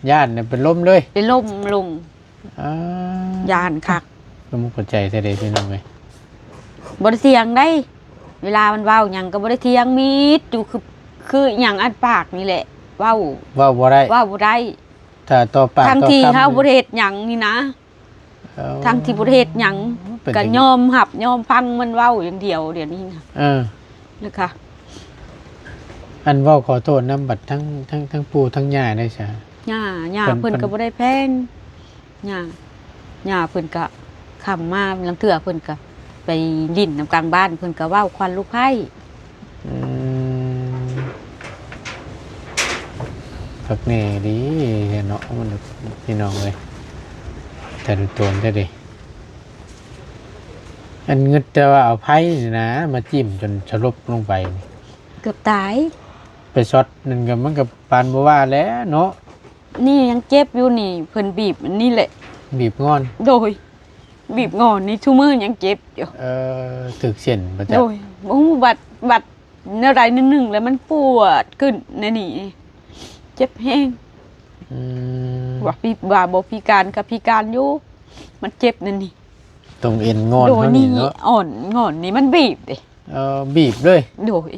ย่านเนี่ยเป็นลมเลย เป็นลมลง อ่า ย่านคัก ลมหัวใจเสียเดพี่น้องเลย บ่ได้เถียงได้ เวลามันเว้าหยังก็บ่ได้เถียงมีดอยู่คือหยังอันปากนี่แหละเว้า ว่าบ่ได้ เว้าบ่ได้ ถ้าต่อปาก ทั้ง ต่อ ที่ คำ เฮาบ่ได้เฮ็ดหยังนี่นะ เอา ทั้งที่บ่ได้เฮ็ดหยัง เป็น ก็ จัง ยอมรับยอมฟังมันเว้าอย่างเดียวเดี๋ยวนี้นะ เออ นะคะ อันเว่าขอโทษน้ำบัดทั้งปู่ทั้งย่าได้ใช่ ย่า เพิ่น เพิ่นก็บ่ได้แพงย่าเพิ่นก็คำมาลางเทื่อเพิ่นก็ไปลิ้นนำกลางบ้านเพิ่นก็เว้าควันลูกไผ่ อืมพักแน่ดีเนาะมันพี่น้องเลยแต่ดูโตนได้ดิอันเงึดแต่ว่าเอาไผ่นี่นะมาจิ้มจนสลบลงไปนี่ เกือบตาย ไปช็อตนั่นก็มันกับปานบ่ว่าแล้วเนาะ นี่ยังเจ็บอยู่นี่เพิ่นบีบอันนี่แหละ บีบงอน โดย บีบงอนนี่ชั่วมือยังเจ็บอยู่ ถึกเส้นประจั โดยโอ้บัดเนื้อไรนิดนึงแล้วมันปวดขึ้นในนี่เจ็บแห้ง อืม ว่าบ่พิการกับพิการอยู่มันเจ็บนั่นนี่ ตรงเอ็นงอน โดย เท่า นี่ นี้เนาะ อ่อนงอนนี่มันบีบเด้ บีบเลย โดย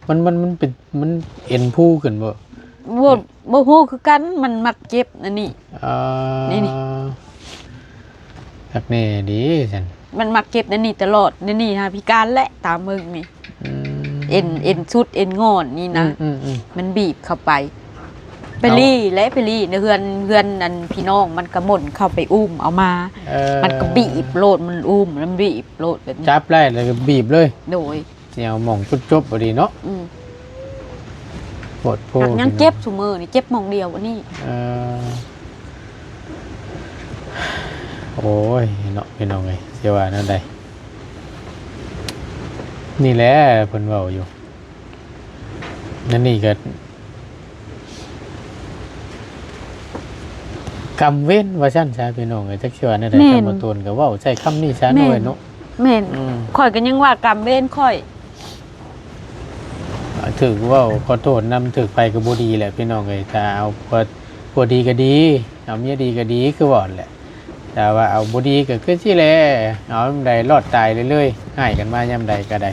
มันเป็นมันเอ็นผู้ขึ้นบ่ บ่ฮู้คือกันมันมักเจ็บนั่นนี่ นี่ ทักแน่ดีฉัน มันมักเจ็บนั่นนี่ตลอดนั่นนี่ฮะพิการและตามมึงนี่ อืม เอ็นสุดเอ็นงอนนี่นะ อืม มันบีบเข้าไปไปรี่และไปรี่ในเฮือนนั่นพี่น้องมันก็หม่นเข้าไปอุ้มเอามา มันก็บีบโลดมันอุ้มมันบีบโลดแบบนี้ จับไล่แล้วก็บีบเลย โดย เดี๋ยวหม่องจุดจบพอดีเนาะ อืม ปวดโพ หักยังเจ็บซุมือนี่เจ็บหมองเดียวอันนี้ โอ้ยเนาะพี่น้องเอ้ยเสียว่านั่นใดนี่แหละเพิ่นเว้าอยู่นั่นนี่ก็กำเว้นว่าซั่นซะพี่น้องเอ้ยจักสิว่านั่นใดคำว่าตนก็เว้าใช้คำนี้ซะหน่อยเนาะ แม่น อืม ข่อยก็ยังว่ากรรมเว้นข่อย ถือว่าขอโทษนำถือไปก็บ่ดีแหละพี่น้องเอ้ยถ้าเอาพอดีก็ดีเอาเมียดีก็ดีคือว่าแหละแต่ว่าเอาบ่ดีก็คือสิแลเอายามใดรอดตายเรื่อยๆให้กันมายามใดก็ได้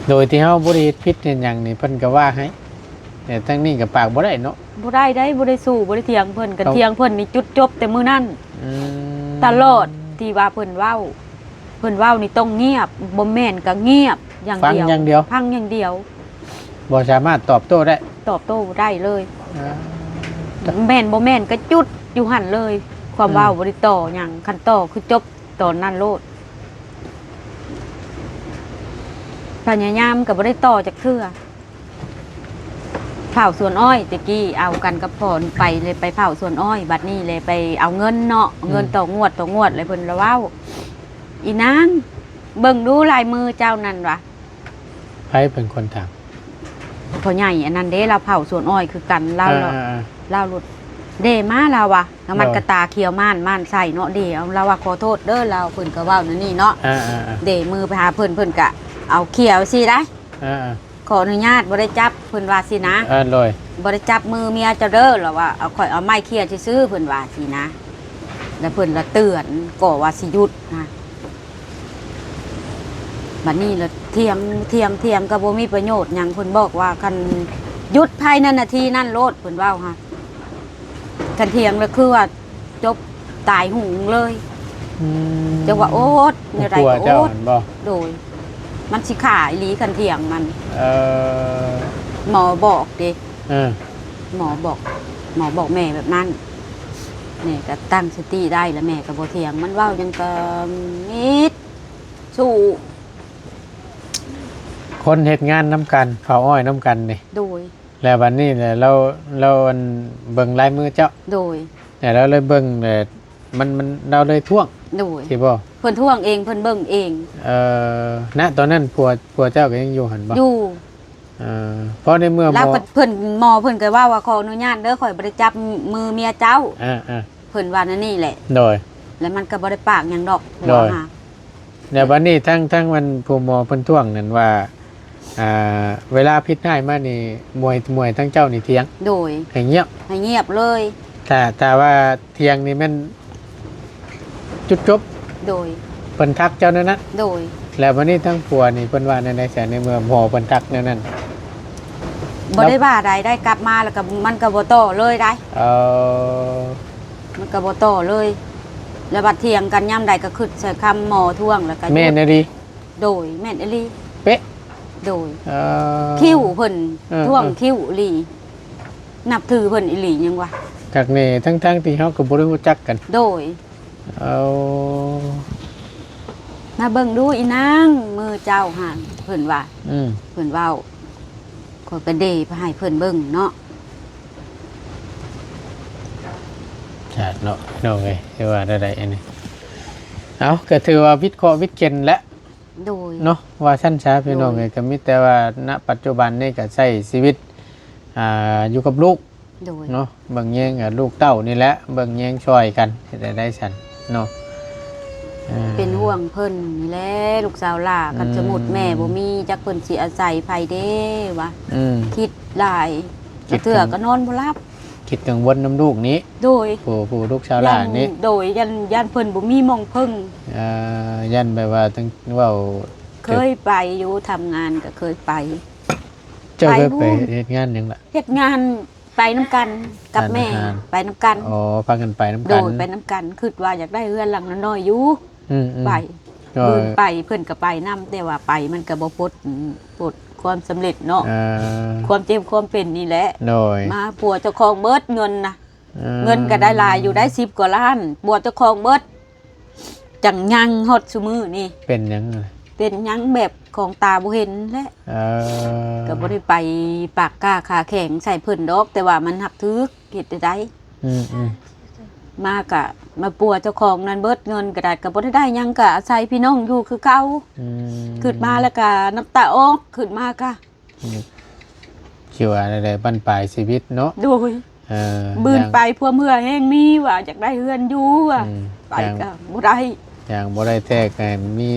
โดยที่เฮาบ่ได้ผิดเฮ็ดหยังนี่เพิ่นก็ว่าให้แต่ทั้งนี้ก็ปากบ่ได้เนาะ บ่ได้สู้บ่ได้เถียงเพิ่นกัน เอา เถียงเพิ่นนี่จุดจบแต่มื้อนั้น อืม ตลอดที่ว่าเพิ่นเว้านี่ต้องเงียบบ่แม่นก็เงียบอย่าง ฟัง เดียว อย่างเดียว ฟังอย่างเดียว บ่สามารถตอบโต้ได้ ตอบโต้ได้เลยแม่นบ่แม่นก็จุดอยู่หั่นเลย ความเว้าบ่ได้ต่อหยังคันต่อคือจบตอนนั้นโลดพยายามก็บ่ได้ต่อจากเทื่อเผาสวนอ้อยตะกี้เอากันกับพ่อไปเลยไปเผาสวนอ้อยบัดนี้เลยไปเอาเงินเนาะเงินต่องวดเลยเพิ่นละเว้าอีนางเบิ่งดูลายมือเจ้านั่นวะ ไผเป็นคนถาม พ่อใหญ่อันนั้นเด้เราเผาสวนอ้อยคือกันเล่า อ่า เล่าหลุดเดมาเราวะแล้วมันกระตาเขียวม่านใส่เนาะเดเอาเราว่าขอโทษเด้อเราเพิ่นก็เว้านั่นนี่เนาะ เดมือไปหาเพิ่นกะเอาเขียวสิได้ ขออนุญาตบ่ได้จับเพิ่นว่าสินะ เลย บ่ได้จับมือเมียเจ้าเด้อหรอว่าเอาข่อยเอาไม้เขียซื่อๆเพิ่นว่าสินะแล้วเพิ่นละเตือนก็ว่าสิหยุดนะบัดนี้ละเถียงก็บ่มีประโยชน์หยังเพิ่นบอกว่าคันหยุดภายในนาทีนั้นโลดเพิ่นเว้าฮะคันเถียงแล้วคือว่าจบตายหุงเลยจังว่าโอ๊ตเนี่ยไร กลัว ก็ เจ้า โอ๊ต เห็นบ่ โดย มันสิขาอีหลีคันเถียงมัน เออ หมอบอกเด้ เออ หมอบอกแม่แบบนั้นแม่ก็ตั้งสติได้แล้วแม่ก็บ่เถียงมันเว้ายังก็มิดสู้ คนเฮ็ดงานน้ำกันเผาอ้อยน้ำกันนี่ โดย แล้ววันนี้เนี่ยเราอันเบิ่งลายมือเจ้า โดย แต่เราเลยเบิ่งเนี่ยมันเราเลยท่วง โดย สิบ่ เพิ่นท่วงเองเพิ่นเบิ่งเอง ณตอนนั้นผัวเจ้าก็ยังอยู่หั่นบ่ อยู่ เพราะในเมื่อ แล้ว บ่ เพิ่นหมอเพิ่นก็ว่าขออนุญาตเด้อข่อยบ่ได้จับมือเมียเจ้า อ่า เพิ่นว่านั่นนี่แหละ โดย แล้วมันก็บ่ได้ปากหยังดอก โดย หัวหา เดี๋ยววันนี้ทั้งมันผู้หมอเพิ่นท่วงนั่นว่าเวลาพิษให้มานี่มวยทั้งเจ้านี่เถียง โดย ให้เงียบ ให้เงียบเลย แต่ว่าเถียงนี่มันจุดจบ โดย เพิ่นทักเจ้านั่นนะ โดย แล้ววันนี้ทั้งผัวนี่เพิ่นว่าในแสนในเมื่อหมอเพิ่นทักแนวนั้น บ่ได้ว่าใดได้กลับมาแล้วก็มันก็บ่โตเลยได้ เอ่อ มันก็บ่โตเลย แล้วบัดเถียงกันย่ำใดก็คิดใส่คำหมอท่วงแล้วก็ แม่นดี โดยแม่นอหลี เป๊ะ โดย คิ คิ้วเพิ่น เออ ท่วงคิ้วอีหลีนับถือเพิ่นอีหลียังวะ จากนี่ทั้งที่เฮาก็บ่ได้รู้จักกัน โดย เอา มาเบิ่งดูอีนางมือเจ้าหันเพิ่นว่า อืม เพิ่นเว้าก็กระเดไปให้เพิ่นเบิ่งเนาะ ใช่เนาะเอ้ยสิว่าได้อันนี้เอาก็ถือว่าวิทย์เคราะห์วิทย์เกณฑ์และ โดย เนาะว่าชั้นช้าพี่น้องเลยก็มีแต่ว่าณปัจจุบันนี่ก็ใช้ชีวิตอยู่กับลูก โดย เนาะเบิ่งแยงกับลูกเต้านี่แหละเบิ่งแยงช่วยกันเฮ็ดให้ได้สันเนาะ เป็นห่วงเพิ่นนี่แหละลูกสาวหล่ากับสมุดแม่บ่มีจักเพิ่นสิอาศัยไผเด้วะ อืม คิดหลาย คิด เถื่อก็นอนบ่หลับ คิดกังวลน้ำลูกนี้ โดย ผู้ลูกชาวหลานนี้ โดยยันเพิ่นบ่มีหมองพึ่ง ยันแบบว่าตั้งเว่า เคยไปอยู่ทำงานก็เคยไป เจ้าเคย ไป ไป นู่น เฮ็ดงานหยังล่ะ เฮ็ดงานไปน้ำกันกับแม่ ร้านอาหาร ไปน้ำกัน อ๋อพากันไปน้ำ โด กัน ยไปน้ำกันคิดว่าอยากได้เรือนหลังน้อยๆอยู่ อืม ไป ก็ เพิ่นไปเพิ่นก็ไปนํแต่ว่าไปมันก็บ่ปลดความสำเร็จเนาะ อ่า ความเจ็บความเป็นนี่แหละ โดย มาปัวเจ้าของเบิดเงินนะเงินก็ได้หลายอยู่ได้10กว่าล้านปัวเจ้าของเบิดจังยังฮอดซุมื้อนี่ เป็นหยังไง เป็นหยังแบบของตาบ่เห็นแหละ เออ ก็บ่ได้ไปปากกล้าขาแข็งใส่เพิ่นดอก แต่ว่ามันหักทึกเฮ็ดได้ อืม มากะมาปัวเจ้าของนั้นเบิดเงินก็ได้ก็บ่ได้หยังก็อาศัยพี่น้องอยู่คือเก่า อืม ขึ้นมาแล้วก็น้ำตาออกขึ้นมากะ คิดว่าอะไรบ้านปลายชีวิตเนาะ โดย บืน อย่าง ไปพวกเมื่อแห้งมีว่าอยากได้เฮือนอยู่ว่า อืม ไปก็บ่ได้ อย่างบ่ได้แท้กันมี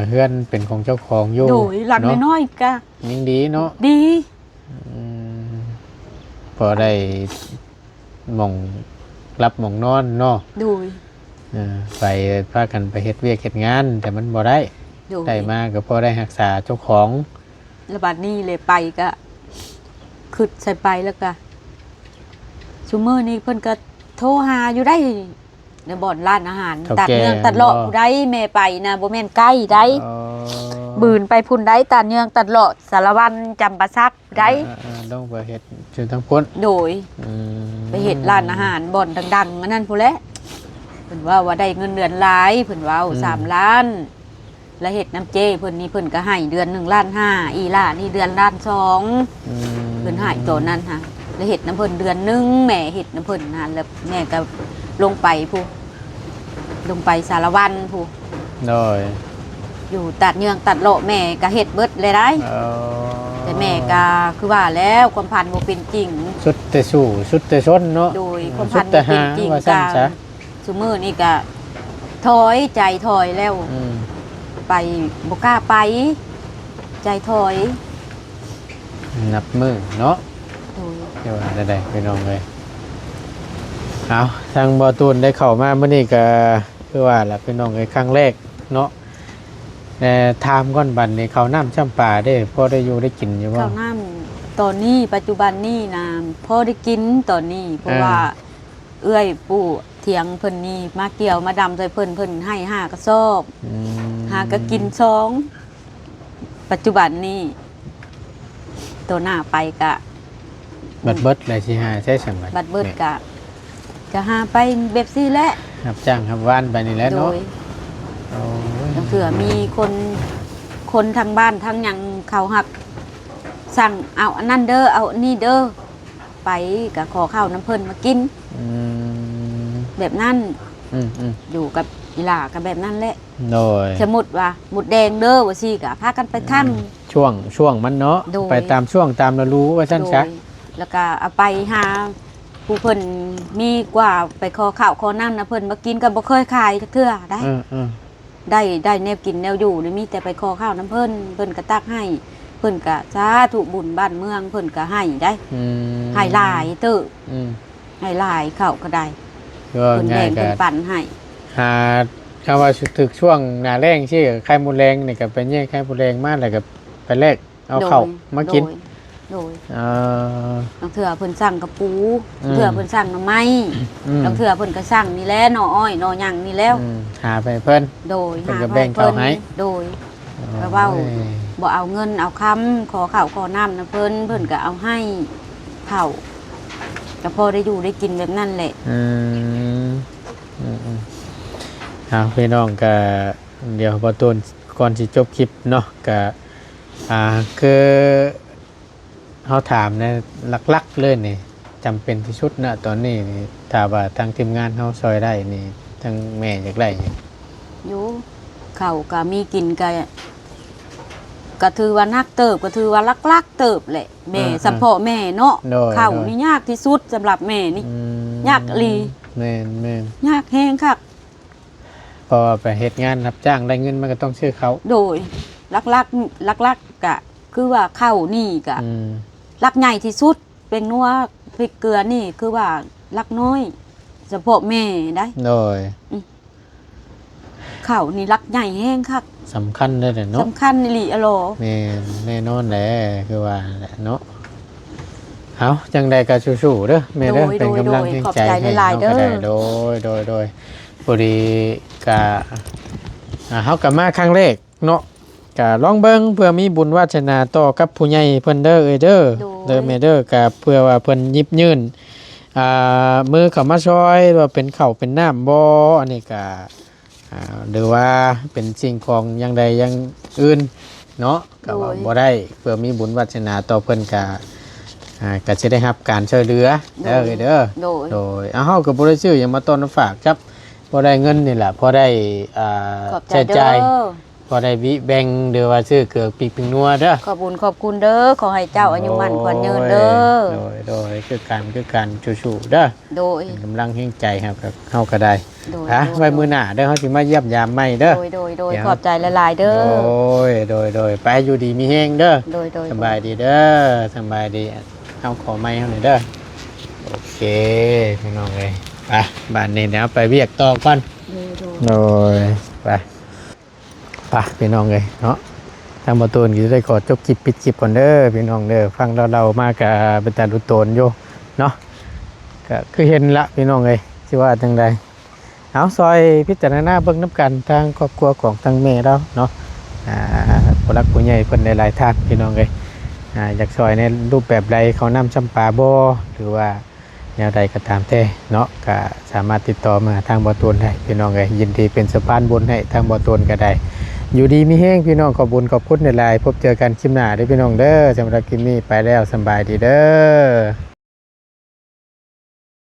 เฮือนเป็นของเจ้าของอยู่ โดยหลัง เนาะ น้อยๆก็ ยิ่งดีเนาะ ดี อืมพอได้หม่องรับหม่องนอนเนาะ โดย ไปพากันไปเฮ็ดเวียกเฮ็ดงาน แต่มันบ่ได้ โดย ได้มาก็พอได้รักษาเจ้าของ ระบาดนี้เลยไปก็ขึ้นใส่ไปแล้วก็ซุมื้อนี้เพิ่นก็โทรหาอยู่ได้ในบ่อนร้านอาหาร ตัดเนื่องตัดเลาะผู้ใดแม่ไปนะบ่แม่นใกล้ได้ เอ่อ บืนไปพุ่นได้ตัดเนื่องตัดเลาะสารวันจำปาซักได้ ต้องไปเฮ็ดชื่อทั้งพ้น โดย อืม ไปเฮ็ดร้านอาหารบ่อนดังๆอันนั้นพู้นแหละเพิ่นว่าได้เงินเดือนหลายเพิ่นว่า3 ล้าน แล้วเฮ็ดน้ำเจเพิ่นนี่เพิ่นก็ให้เดือน1.5 ล้านอีหล่านี่เดือน1.2 ล้าน อืม เพิ่นให้ตัวนั้นค่ะแล้วเฮ็ดน้ำเพิ่นเดือนหนึงแม่เฮ็ดน้ำเพิ่นนะแล้วแม่ก็ลงไปผู้ลงไปสารวันผู้ โดย อยู่ตัดเนืองตัดโลาะแม่ก็เฮ็ดเบิดเลยได้ เอ่อ แต่แม่ก็คือว่าแล้วความพันบ่เป็นจริง สุดแต่สู้สุดแต่ชนเนาะ โดยความ สุ พั ด น แต่ บ่เป็ หาน จริง ว่าซั่นซะ ซุมื้อนี่ก็ถอยใจถอยแล้ว อืม ไปบ่กล้าไป ใจถอย นับมือเนาะ โดย เดี๋ยวได้ๆไปน้องเลยเอาทางบ่อตูนได้เข้ามาเมื่อนี้ก็คือว่าล่ะพี่น้องเลยครั้งแรกเนาะแต่ถามก่อนบัดนี้เขาวน้ำช่ำปลาได้พอได้อยู่ได้กินอยู่บ่ ข้าวน้ำตอนนี้ปัจจุบันนี่นะพอได้กินตอนนี้เพราะว่า เอื้อยปู่เถียงเพิ่นนี่มาเกี่ยวมาดำใส่เพิ่นให้5 กระสอบ อืม หาก็กิน2ปัจจุบันนี้ตัวหน้าไปกะ บัดเบิดเลยสิหาใช้สมัย บัดเบิดกะจะหาไปแบบซี่แหละ รับจ้างครับว่านไปนี่แหล้ว โด เนาะ ย โอ้ย เผื่อมีคนทางบ้านทางหยังเขาหับสั่งเอาอันนั้นเด้อเอาอันนี้เด้อไปก็ขอข้าวน้ำเพิ่นมากิน อืม แบบนั้น อยู่กับอีหล่ากับแบบนั้นแหละ โดย สมมุติว่าหมุดแดงเด้อว่าซี่ก็พากันไปทำ ช่วงมันเนาะ โดย ไปตามช่วงตามเรารู้ว่าซั่นซะ โดยแล้วก็เอาไปหาผู้เพิ่นมีกว่าไปขอข้าวขอน้ำนะเพิ่นมากินก็บ่เคยขายจักเทื่อได้ ได้แนวกินแนวอยู่นี่มีแต่ไปขอข้าวน้ำเพิ่นก็ตักให้เพิ่นก็สาธุบุญบ้านเมืองเพิ่นก็ให้ได้ ให้หลายเตื้อให้หลายข้าวก็ได้ ก็ เพิ่น ง่า แบ่ ย ง กั เพิ่น น ปั่นให้ หาคำว่าถึกช่วงหน้าแรงที่ไข่มดแรงนี่ก็ไปแย่งไข่มดแรงมาแล้วก็ไปแลกเอาเข้าวมากิน โดย เออ บางเทื่อเพิ่นสั่งกระปู อืม เทื่อเพิ่นสั่งหน่อไม้บางเทื่อเพิ่นก็สั่งนี่แหละหน่ออ้อยหน่อหยังนี่แล้ว หาไปเพิ่น โดย เพิ่นก็แบ่งข้าวให้ โดย ก็เว้า บ่เอาเงินเอาคำขอข้าวขอน้ำนะเพิ่นก็เอาให้ข้าวก็พอได้อยู่ได้กินแบบนั้นแหละ เอาพี่น้องก็เดี๋ยวพอต้นก่อนสิจบคลิปเนาะก็คือเขาถามนะหลักๆเลยนี่จำเป็นที่สุดนะตอนนี้นี่ถ้าว่าทางทีมงานเขาซอยได้นี่ทางแม่อยากได้หยัง อยู่ข้าวก็มีกินก็ถือว่านักเติบก็ถือว่าลักๆเติบแหละแม่สัพพะแม่เนาะข้าวนี่ยากที่สุดสำหรับแม่นี่ ยากอีหลี แม่น ยากแฮงคัก พอไปเฮ็ดงานรับจ้างได้เงินมันก็ต้องชื่อเขา โดยลักๆก็คือว่าข้าวนี่ก็ อืม ลักใหญ่ที่สุดเป็นนัวพริกเกลือนี่คือว่าลักน้อยเฉพาะแม่ได้ โดย ข้าวนี่ลักใหญ่แห้งคัก สำคัญเลยเนาะ สำคัญนี่ลีอะโล แน่นอนแหละคือว่าแหละเนาะเอาจังใดก็สู้ๆเด้อแม่เด้อเป็นกำลังใจให้เฮาก็ได้โดยพอดีก็เฮาก็มาครั้งแรกเนาะก็ลองเบิ่งเพื่อมีบุญวาสนาต่อกับผู้ใหญ่เพิ่นเด้อเด้อแม่เด้อก็เพื่อว่าเพิ่นหยิบยื่นมือเข้ามาช่วยว่าเป็นข้าวเป็นน้ำบ่อันนี้ก็หรือว่าเป็นสิ่งของอย่างใดอย่างอื่นเนาะก็ว่าบ่ได้เพื่อมีบุญวาสนาต่อเพิ่นก็จะได้รับการช่วยเหลือเด้อโดยเฮาก็บ่ได้ซื้อหยังมาต้อนฝากครับบ่ได้เงินนี่แหละพอได้ขอบใจ ใช้ เด้ จ่าย อ พอได้วิแบ่งหรือว่าซื้อเกลือปีกปิงนัวเด้อ ขอบคุณขอบคุณเด้อขอให้เจ้าอายุมั่นขวัญยืนเด้อ โดยคือการชูๆเด้อ โดย เป็นกำลังแห่งใจครับเฮาก็ได้ โดย ไว้มื้อหน้าเด้อเฮาสิมาเยี่ยมยามใหม่เด้อ โดย เดี๋ยว ขอบใจหลายๆเด้อ โดยไปอยู่ดีมีแฮงเด้อ โดย สบายดีเด้อสบายดีเอาขอไม้เฮาหน่อยเด้อโอเคพี่น้องเอ้ยไปบ้านนี้เดี๋ยวไปเวียกต่อก่อน โดยไปพี่น้องเลยเนาะทางประตูนก็จะได้ขอจบคลิปปิดคลิปก่อนเด้อพี่น้องเด้อฟังเรามากกับเป็นตาดูโตนอยู่เนาะก็คือเห็นละพี่น้องเลยที่ว่าจังใดเอาซอยพิจารณาเบิ่งน้ำกันทางครอบครัวของทางแม่เราเนาะผู้รักผู้ใหญ่เพิ่นหลายๆท่านพี่น้องเลยอยากซอยในรูปแบบใดเขานำจำปาบ่หรือว่าแนวใดก็ตามแต่เนาะก็สามารถติดต่อมาทางบ่อตูนได้พี่น้องเลยยินดีเป็นสะพานบุญให้ทางบ่อตูนก็ได้อยู่ดีมีแห้งพี่น้องขอบบุญขอบคุณในไลน์พบเจอกันคลิปหน้าเด้อพี่น้องเด้อสำหรับคลิปนี้ไปแล้วสบายดีเด้อ